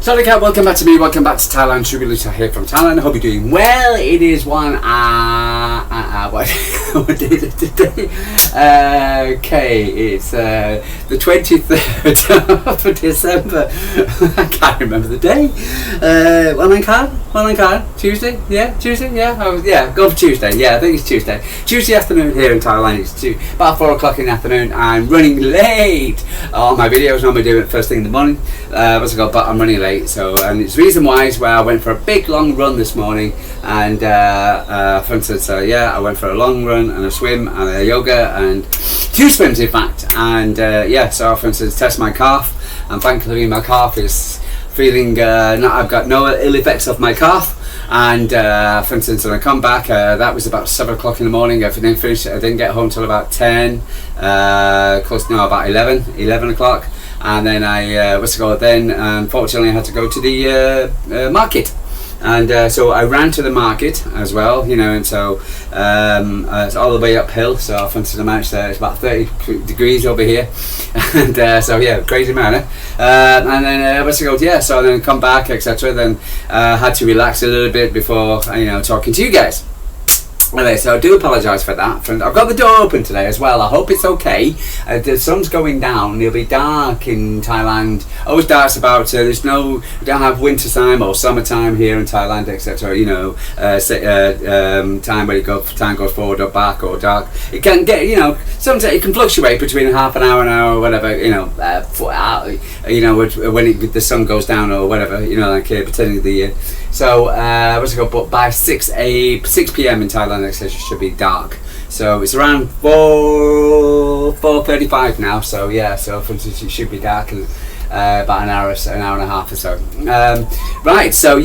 Sorry, cat. Welcome back to me. Welcome back to Thailand. Ruben here from Thailand. I hope you're doing well. It is what day is it today? Okay, it's the 23rd of December. I can't remember the day. Tuesday? Yeah, Tuesday. Yeah, go for Tuesday. Yeah, I think it's Tuesday. Tuesday afternoon here in Thailand. It's about 4 o'clock in the afternoon. I'm running late. All my videos normally do it first thing in the morning. But I'm running late. So, and it's reason why is where I went for a big long run this morning, and for instance, I went for a long run and a swim and a yoga and 2 swims in fact, and so for instance, test my calf, and thankfully my calf is feeling I've got no ill effects of my calf. And for instance, when I come back, that was about 7 o'clock in the morning. I didn't finish. I didn't get home till about 10, about 11 o'clock. And then then unfortunately I had to go to the market. And so I ran to the market as well, and so it's all the way uphill. So for instance, I managed it's about 30 degrees over here, and crazy man. And then so then come back, etc. Then had to relax a little bit before talking to you guys. Anyway, so I do apologise for that. I've got the door open today as well. I hope it's okay. The sun's going down. It'll be dark in Thailand. Always dark about. We don't have winter time or summertime here in Thailand, etc. Time where time goes forward or back or dark. It can get sometimes it can fluctuate between half an hour or whatever. When the sun goes down or whatever. Like pretending the year. So but by 6 p.m. in Thailand, it should be dark. So it's around 4:35 now. So so for instance, it should be dark in about an hour and a half or so. Right. So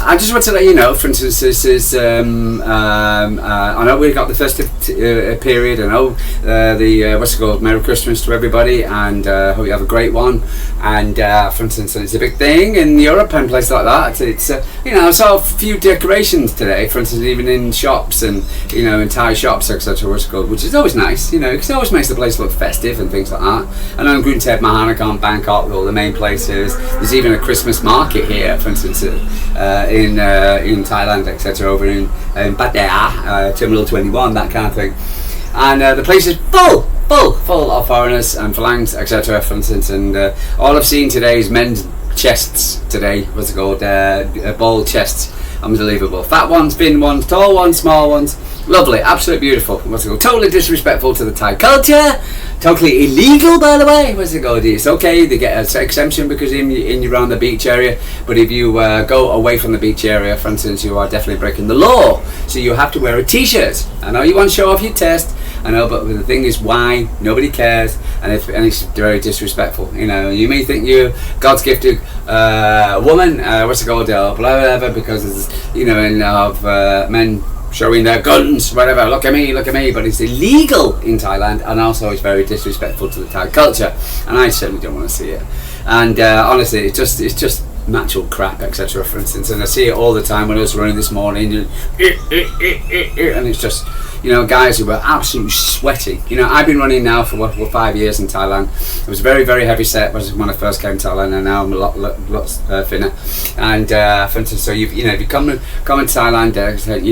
I just want to let you know. For instance, this is I know we've got the festive period. I know Merry Christmas to everybody, and hope you have a great one. And for instance, it's a big thing in Europe and places like that. It's I saw a few decorations today. For instance, even in shops and in Thai shops, etc. Which is always nice. Because it always makes the place look festive and things like that. I know in Grunted, Mahanakan, Bangkok, all the main places. There's even a Christmas market here, for instance, in Thailand, etc. Over in Pattaya, Terminal 21, that kind of thing. And the place is full of foreigners and phalanx, etc. for instance, and all I've seen today is men's chests today. Ball chests. Unbelievable. Fat ones, thin ones, tall ones, small ones. Lovely, absolutely beautiful. Totally disrespectful to the Thai culture. Totally illegal, by the way. It's okay, they get an exemption because you're around the beach area, but if you go away from the beach area, for instance, you are definitely breaking the law. So you have to wear a t-shirt. I know you want to show off your test, I know, but the thing is, why? Nobody cares, and it's very disrespectful. You may think you're God's gifted woman, whatever, because of men showing their guns, whatever. Look at me, but it's illegal in Thailand, and also it's very disrespectful to the Thai culture, and I certainly don't want to see it. And honestly, it's just natural crap, etc. for instance, and I see it all the time when I was running this morning, and it's just guys who were absolutely sweating. I've been running now for 5 years in Thailand. It was very, very heavy set when I first came to Thailand, and now I'm a lot thinner. And for instance, so if you come in Thailand, and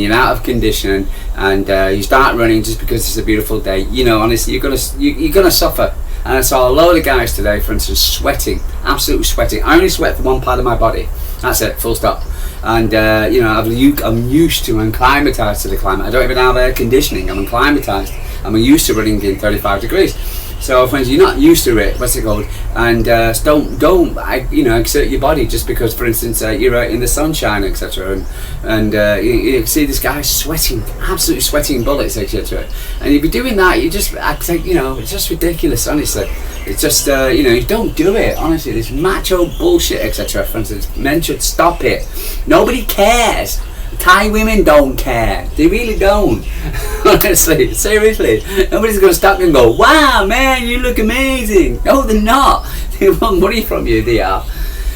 you're out of condition, and you start running just because it's a beautiful day, honestly, you're gonna suffer. And I saw a load of guys today, for instance, sweating, absolutely sweating. I only sweat from one part of my body. That's it, full stop. And I'm used to, I'm acclimatized to the climate. I don't even have air conditioning. I'm acclimatized. I'm used to running in 35 degrees. So, friends, you're not used to it. And don't exert your body just because, for instance, you're out in the sunshine, etc. And you see this guy sweating, absolutely sweating bullets, etc. And if you're doing that, it's just ridiculous. Honestly, it's just you don't do it. Honestly, this macho bullshit, etc. For instance, men should stop it. Nobody cares. Thai women don't care. They really don't. Honestly, seriously. Nobody's going to stop you and go, wow, man, you look amazing. No, they're not. They want money from you, they are.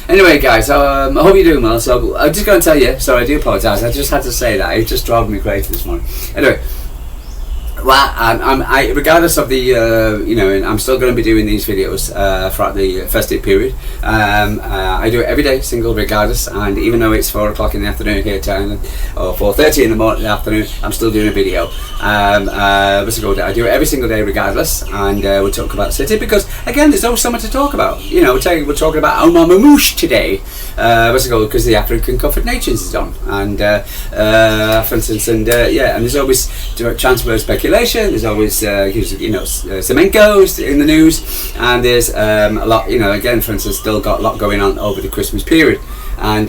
Anyway, guys, I hope you're doing well. So I'm just going to tell you, sorry, I do apologise. I just had to say that. It just drove me crazy this morning. Anyway, Well, regardless of the, I'm still going to be doing these videos throughout the festive period. I do it every day, single, regardless. And even though it's 4 o'clock in the afternoon here in Thailand, or 4:30 in the afternoon, I'm still doing a video. I do it every single day, regardless. And we'll talk about City because, again, there's always something to talk about. We're talking about Omar today. Because the African Cup of Nations is on, and for instance, and there's always transfer speculation. There's always Semenko's in the news, and there's a lot. Again, for instance, still got a lot going on over the Christmas period, and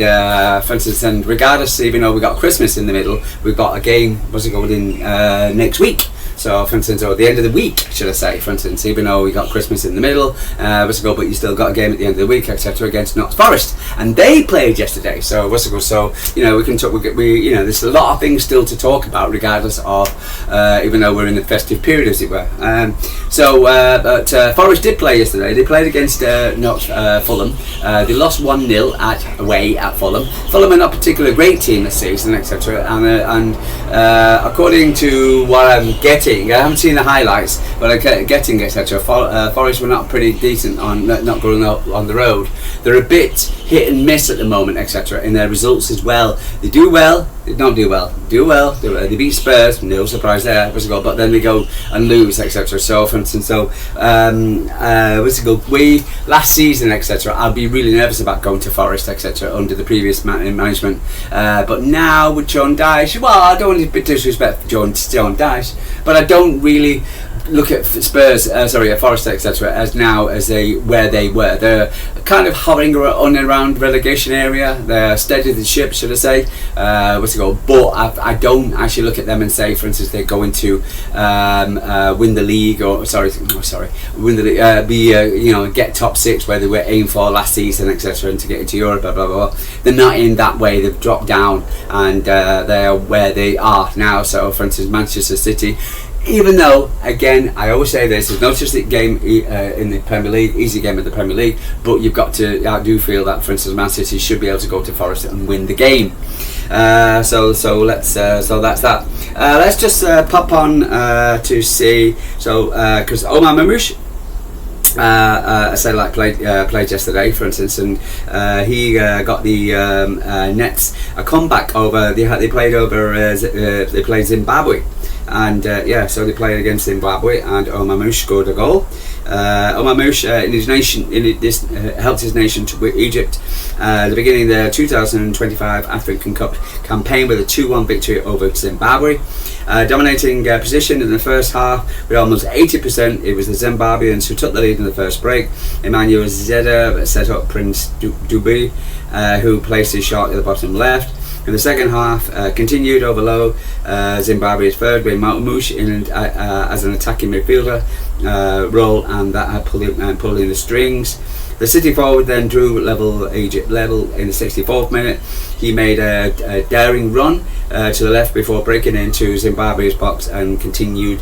for instance, and regardless, even though we got Christmas in the middle, we've got a game. In next week? So, for instance, or the end of the week, should I say, for instance, even though we got Christmas in the middle, but you still got a game at the end of the week, etc., against Notts Forest, and they played yesterday. So, we can talk. There's a lot of things still to talk about, regardless of, even though we're in the festive period, as it were. But Forest did play yesterday. They played against Fulham. They lost 1-0 away at Fulham. Fulham are not particularly a great team this season, etc. And according to what I'm getting. I haven't seen the highlights, but I'm getting etc. Forest were not pretty decent on not going up on the road. They're a bit hit and miss at the moment, etc. in their results as well. They do well, they don't do well. They beat Spurs, no surprise there. But then they go and lose, etc. So, for instance, we last season, etc. I'd be really nervous about going to Forest, etc. under the previous management. But now with John Dyche, well, I don't want to disrespect John Dyche, but I don't really look at Forest, etc. as now as where they were. They're kind of hovering around relegation area. They're steady the ship, should I say? But I don't actually look at them and say, for instance, they're going to win the league or win the league, get top 6 where they were aimed for last season, etc. and to get into Europe. Blah blah blah. They're not in that way. They've dropped down and they're where they are now. So, for instance, Manchester City. Even though, again, I always say this, there's no such game in the Premier League, easy game in the Premier League, but I do feel that, for instance, Man City should be able to go to Forest and win the game. So that's that. Let's just pop on to see. Because Omar played yesterday, for instance, and he got the Nets a comeback over. They played Zimbabwe. And so they played against Zimbabwe, and Omar scored a goal. Omar helped his nation to win Egypt at the beginning of the 2025 African Cup campaign with a 2-1 victory over Zimbabwe. Dominating position in the first half with almost 80%. It was the Zimbabweans who took the lead in the first break. Emmanuel Zeda set up Prince Dube, who placed his shot at the bottom left. In the second half, continued over low. Zimbabwe's third with Maumush as an attacking midfielder role, and that had pulling the strings. The City forward then drew Egypt level in the 64th minute. He made a daring run to the left before breaking into Zimbabwe's box and continued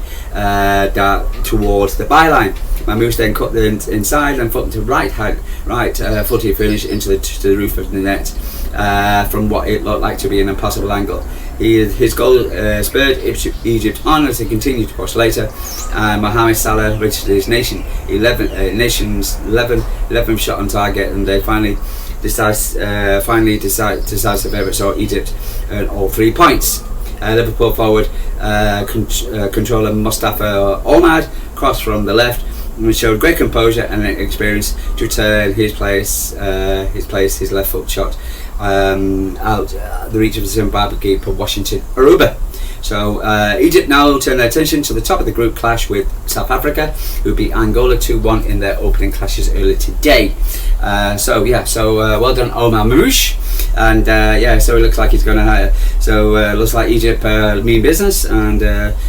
towards the byline. Mamouche then cut the inside and foot to right footed finish into the roof of the net from what it looked like to be an impossible angle. His goal spurred Egypt on as they continued to push later. Mohamed Salah reached his nation's 11th shot on target, and they finally decisive effort saw Egypt earn all 3 points. Liverpool forward controller Mustafa Omar crossed from the left and showed great composure and experience to turn his left foot shot out the reach of the Zimbabwe keeper Washington Ruben. So Egypt now turn their attention to the top of the group clash with South Africa, who beat Angola 2-1 in their opening clashes earlier today. Well done Omar Mamouche, and so it looks like he's going to looks like Egypt mean business, and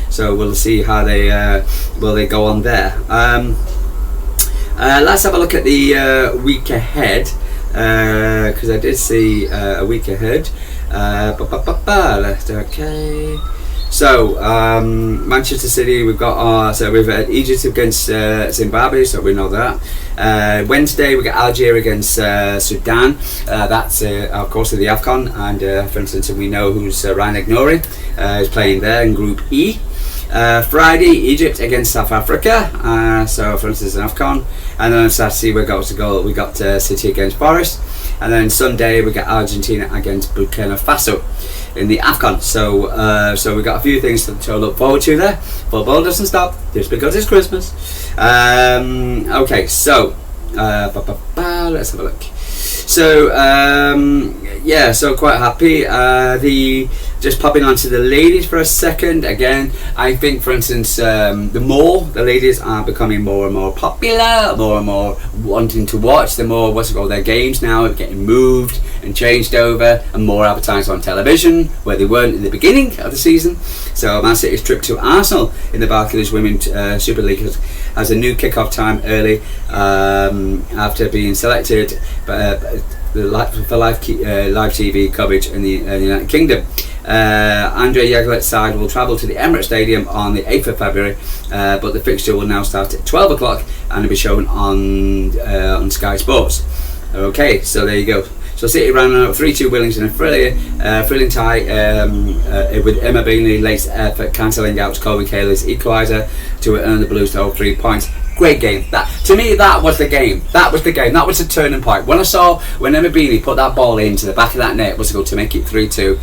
so we'll see how they go on there. Let's have a look at the week ahead, because I did see a week ahead. Okay. So Manchester City, we've got we've had Egypt against Zimbabwe, so we know that. Wednesday we got Algeria against Sudan. That's of course the AFCON, and for instance we know who's Ryan Ignori is playing there in Group E. Friday, Egypt against South Africa. So for instance, an AFCON. And then on Saturday we got City against Forest. And then Sunday we got Argentina against Burkina Faso in the AFCON. So we got a few things to look forward to there. Football doesn't stop just because it's Christmas. Okay, so let's have a look. So so quite happy. Just popping on to the ladies for a second. Again, I think, for instance, the more the ladies are becoming more and more popular, more and more wanting to watch, the more their games now are getting moved and changed over, and more advertised on television where they weren't in the beginning of the season. So Man City's trip to Arsenal in the Barclays Women's Super League has a new kick-off time early after being selected for live TV coverage in the United Kingdom. Andre Jaglet's side will travel to the Emirates Stadium on the 8th of February, but the fixture will now start at 12 o'clock and will be shown on Sky Sports. Okay, so there you go. So City ran out 3-2 winnings in a thrilling tie with Emma Beanley late effort cancelling out Colby Kayla's equaliser to earn the Blues to hold 3 points. Great game. To me, that was the game. That was the turning point. When Emma Beaney put that ball into the back of that net to make it 3-2,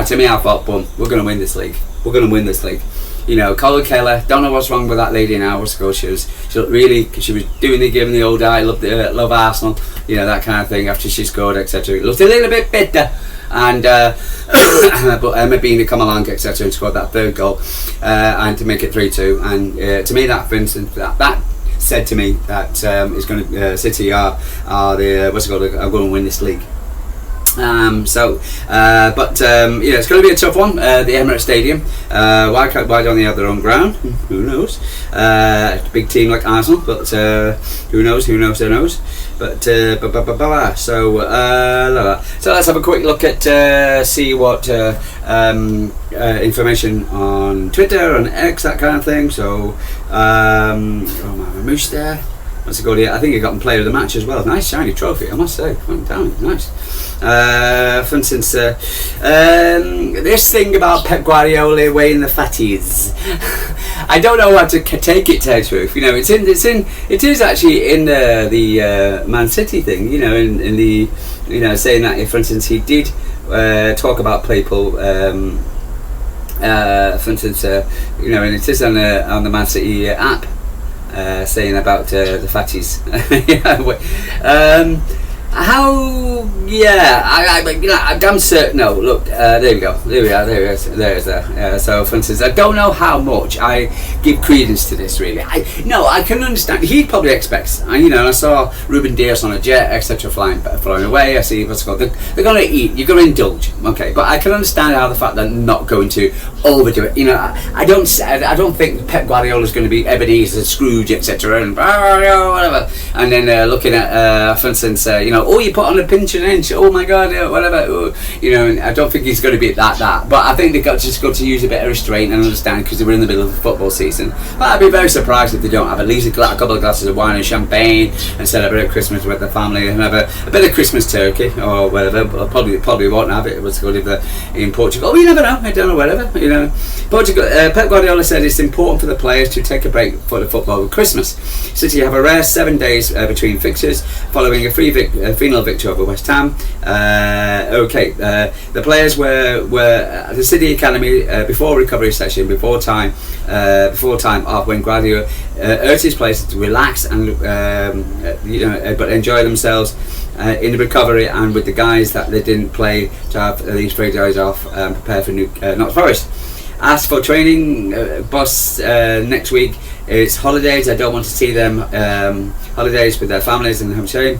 to me I thought, boom, we're going to win this league. We're going to win this league. You know, Colin Keller, don't know what's wrong with that lady now. She was giving the old eye, love Arsenal, you know, that kind of thing after she scored, etc. It looked a little bit bitter. And but Emma Beaney come along, etc., and scored that third goal and to make it 3-2. And to me, that, for instance, that said to me that it's going to City are going to win this league. It's going to be a tough one. The Emirates Stadium. Why don't they have their own ground? Who knows? Big team like Arsenal, but who knows? But so let's have a quick look at see what information on Twitter and X, that kind of thing. So Moose there. What's it called? Yeah, I think he got player of the match as well. Nice shiny trophy, I must say. Damn, nice. For instance, this thing about Pep Guardiola weighing the fatties. I don't know how to take it, to truth. You know, it is actually in the Man City thing. You know, in the saying that, for instance, he did talk about people. For instance, and it is on the Man City app. Saying about the fatties. I'm damn certain. No, look, there we go. There is. So, for instance, I don't know how much I give credence to this. Really, I can understand. He probably expects. I saw Ruben Diaz on a jet, etc., flying away. I see what's called. They're going to eat. You're going to indulge. Okay, but I can understand how the fact they're not going to overdo it. I don't think Pep Guardiola is going to be Ebenezer Scrooge, etc., and whatever. And then looking at, for instance, you put on a pinch and inch. Oh my God, whatever. And I don't think he's going to be that. But I think they've got to use a bit of restraint and understand because they were in the middle of the football season. But I'd be very surprised if they don't have at least a couple of glasses of wine and champagne and celebrate Christmas with their family and have a bit of Christmas turkey or whatever. But probably won't have it. It was good if they're in Portugal. Oh, you never know. I don't know. Whatever. Portugal. Pep Guardiola said it's important for the players to take a break for the football with Christmas. City have a rare 7 days between fixtures following a final victory over West Ham. The players were at the City Academy before recovery session, before time off, when Guardiola urged his players to relax and but enjoy themselves in the recovery, and with the guys that they didn't play to have these 3 days off, prepare for Nottingham Forest. As for training, boss, next week it's holidays. I don't want to see them holidays with their families and home shame.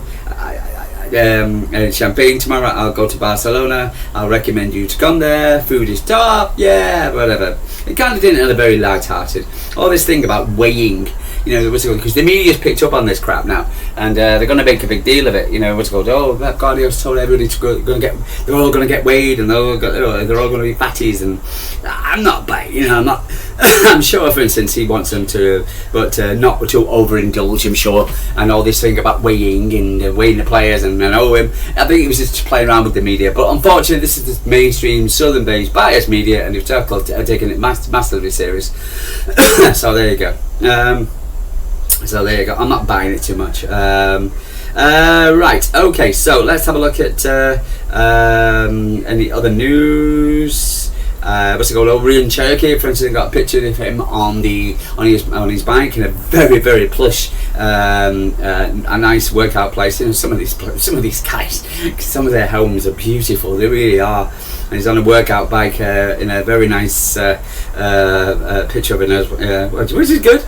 Champagne tomorrow. I'll go to Barcelona. I'll recommend you to come there. Food is top, whatever. It kind of didn't have a very light-hearted. All this thing about weighing, because the media's picked up on this crap now, and they're going to make a big deal of it. What's it called? Oh, Pep Guardiola's told everybody they're all going to get weighed, and they're all going to be fatties, and I'm not buying. I'm not. I'm sure, for instance, he wants them to, but not to overindulge, I'm sure, and all this thing about weighing and weighing the players and know him. I think he was just playing around with the media, but unfortunately, this is the mainstream Southern-based biased media, and they've taken it massively serious. So there you go. I'm not buying it too much. Right, okay, so let's have a look at any other news. What's it called? Ruben Cherki, for instance, got a picture of him on his bike in a very, very plush, a nice workout place. You know, some of these guys, some of their homes are beautiful. They really are. And he's on a workout bike in a very nice picture of it, which is good.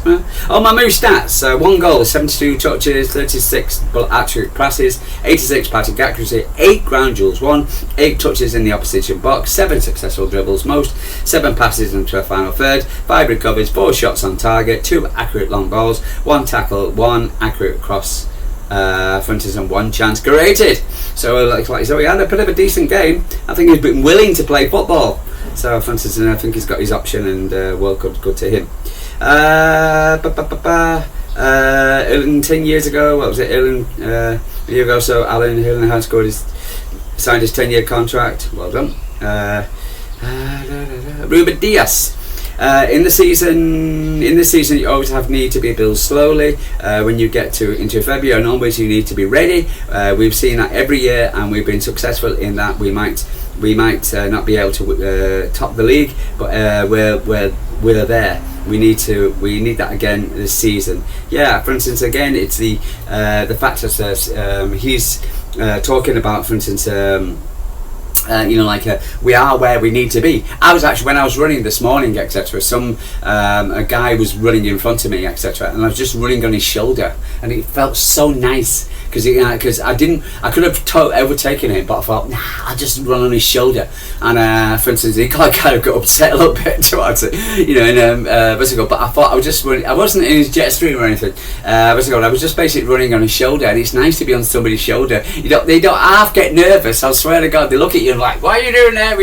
Oh, my move stats: 1 goal, 72 touches, 36 accurate passes, 86 passing accuracy, 8 ground duels won, 8 touches in the opposition box, 7 successful dribbles most, 7 passes into a final third, 5 recoveries, 4 shots on target, 2 accurate long balls, 1 tackle, 1 accurate cross, for instance, and 1 chance created. So he had a bit of a decent game. I think he's been willing to play football. So, for instance, I think he's got his option, and well, good to him. 10 years ago, what was it? A year ago, so Alan Hillen had signed his 10-year contract. Well done. Ruben Diaz. In the season, you always need to be built slowly. When you get into February and onwards, you need to be ready. We've seen that every year, and we've been successful in that. We might not be able to top the league, but we're there. We need that again this season. Yeah, for instance, again, it's the fact that he's talking about, for instance. We are where we need to be. I was actually, when I was running this morning, etc., a guy was running in front of me, etc., and I was just running on his shoulder, and it felt so nice because I could have overtaken him, but I thought, nah, I'll just run on his shoulder. And for instance, he kind of got upset a little bit towards it, but I thought I was just running. I wasn't in his jet stream or anything. I was just basically running on his shoulder, and it's nice to be on somebody's shoulder. They don't half get nervous. I swear to God, they look at you like, why are you doing that?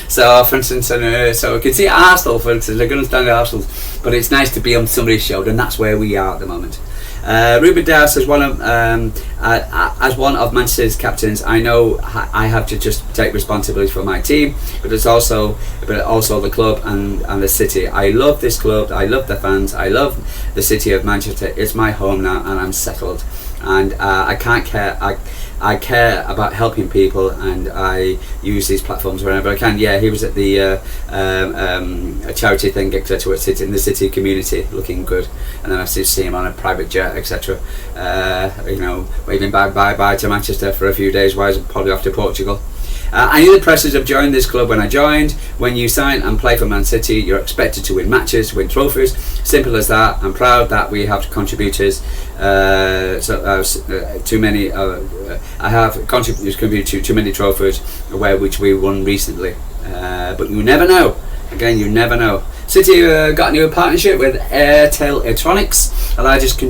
So, for instance, so I can see Arsenal, for instance, they're going to stand at Arsenal, but it's nice to be on somebody's shoulder, and that's where we are at the moment. Ruben Diaz, as one of Manchester's captains, I know I have to just take responsibility for my team, but also the club and the city. I love this club. I love the fans. I love the city of Manchester. It's my home now, and I'm settled. And I can't care. I care about helping people, and I use these platforms whenever I can. Yeah, he was at the a charity thing, etc. in the city community, looking good, and then I see him on a private jet, etc. Waving bye to Manchester for a few days. While he's probably off to Portugal. I knew the pressures of joining this club when I joined. When you sign and play for Man City, you're expected to win matches, win trophies. Simple as that. I'm proud that we have contributors. Too many. I have contributed to too many trophies, which we won recently. But you never know. Again, you never know. City got a new partnership with Airtel Electronics, the largest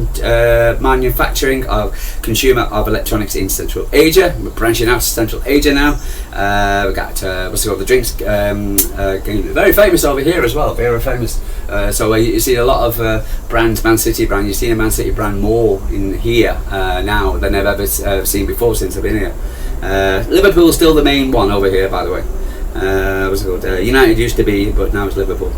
manufacturing of consumer of electronics in Central Asia. We're branching out to Central Asia now. We got the drinks very famous over here as well. Very famous. So you see a lot of brands, Man City brand. You see a Man City brand more in here now than I've ever seen before since I've been here. Liverpool's still the main one over here, by the way. United used to be, but now it's Liverpool.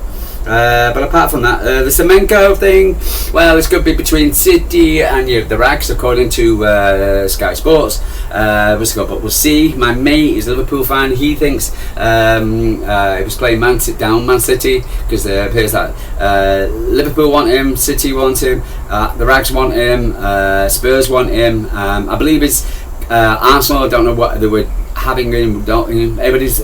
But apart from that, the Semenko thing, well, it's going to be between City and the Rags, according to Sky Sports. But we'll see. My mate is a Liverpool fan. He thinks he was playing Man City, because it appears that Liverpool want him, City want him, the Rags want him, Spurs want him. I believe it's Arsenal. I don't know what they were having him. Everybody's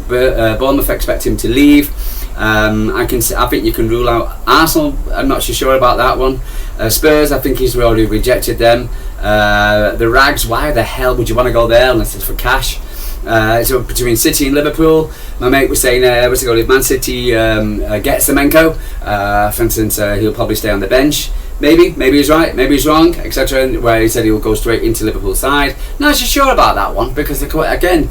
Bournemouth expect him to leave. I think you can rule out Arsenal. I'm not so sure about that one. Spurs, I think he's already rejected them. The Rags, why the hell would you want to go there unless it's for cash? So between City and Liverpool, my mate was saying, if Man City gets Semenko, for instance, he'll probably stay on the bench. Maybe he's right, maybe he's wrong, etc. Where he said he will go straight into Liverpool's side. Not so sure about that one, because again,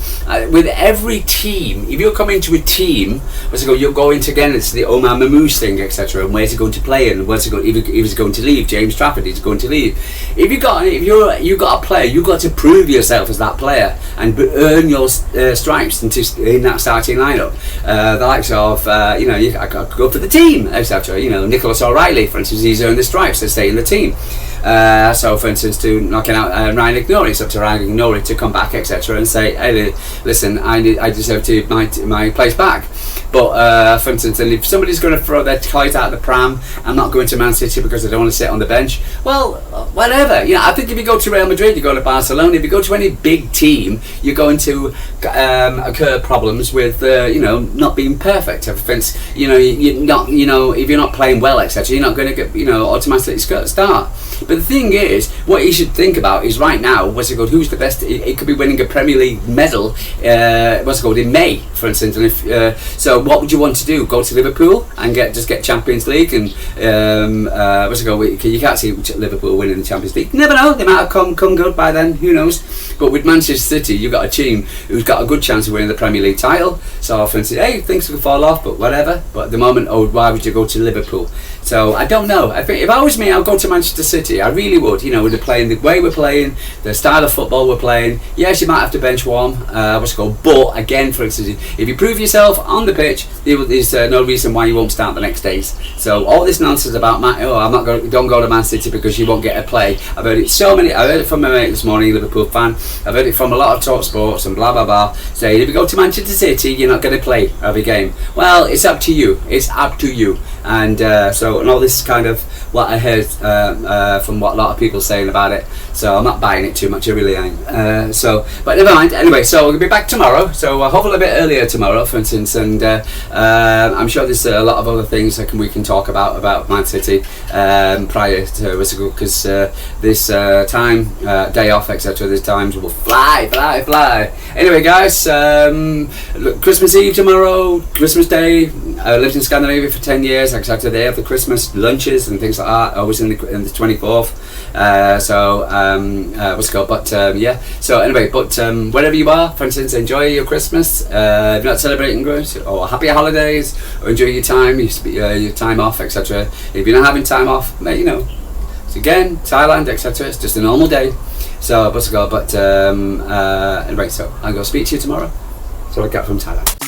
with every team, if you're coming to a team, you're going to, again, it's the Omar Mamouche thing, etc. And where's he going to play and where's he going? If he's going to leave, James Trafford, he's going to leave. If you got a player, you've got to prove yourself as that player and earn your stripes in that starting lineup. The likes of I could go for the team, etc. Nicholas O'Reilly, for instance, he's earned the stripes to stay in the team. So, for instance, to knocking out Ryan Ignori, it's up to Ryan Ignori to come back, etc., and say, "Hey, listen, I deserve to my place back." But for instance, and if somebody's going to throw their toys out of the pram, I'm not going to Man City because I don't want to sit on the bench. Well, whatever. I think if you go to Real Madrid, you go to Barcelona. If you go to any big team, you're going to occur problems with not being perfect. For instance, if you're not playing well, etc., you're not going to get automatically start. But the thing is, what you should think about is right now, who's the best? It could be winning a Premier League medal, in May, for instance. And if so, what would you want to do? Go to Liverpool and get Champions League? And you can't see Liverpool winning the Champions League. Never know. They might have come good by then. Who knows? But with Manchester City, you've got a team who's got a good chance of winning the Premier League title. So, for instance, hey, things could fall off, but whatever. But at the moment, why would you go to Liverpool? So I don't know. I think if I was me, I'd go to Manchester City. I really would. With the way we're playing, the style of football we're playing. Yes, you might have to bench one. But again, for instance, if you prove yourself on the pitch, there's no reason why you won't start the next days. So all this nonsense about don't go to Man City because you won't get a play. I've heard it I heard it from my mate this morning, Liverpool fan. I've heard it from a lot of talk sports and blah blah blah, saying if you go to Manchester City, you're not going to play every game. Well, it's up to you. It's up to you. And and all this kind of what I heard from what a lot of people saying about it. So I'm not buying it too much. I really ain't. But never mind. Anyway, so we'll be back tomorrow. So hopefully a bit earlier tomorrow, for instance. And I'm sure there's a lot of other things we can talk about Man City prior to because this time day off, etc. These times will fly. Anyway, guys, Christmas Eve tomorrow, Christmas Day. I lived in Scandinavia for 10 years. Exactly, they have the Christmas lunches and things like that. Always in the 24th. So anyway, but wherever you are, for instance, enjoy your Christmas. If you're not celebrating good, or happy holidays, or enjoy your time, your time off, etc. If you're not having time off, so again, Thailand, etc. It's just a normal day. So anyway, so I'm going to speak to you tomorrow. So I got from Thailand.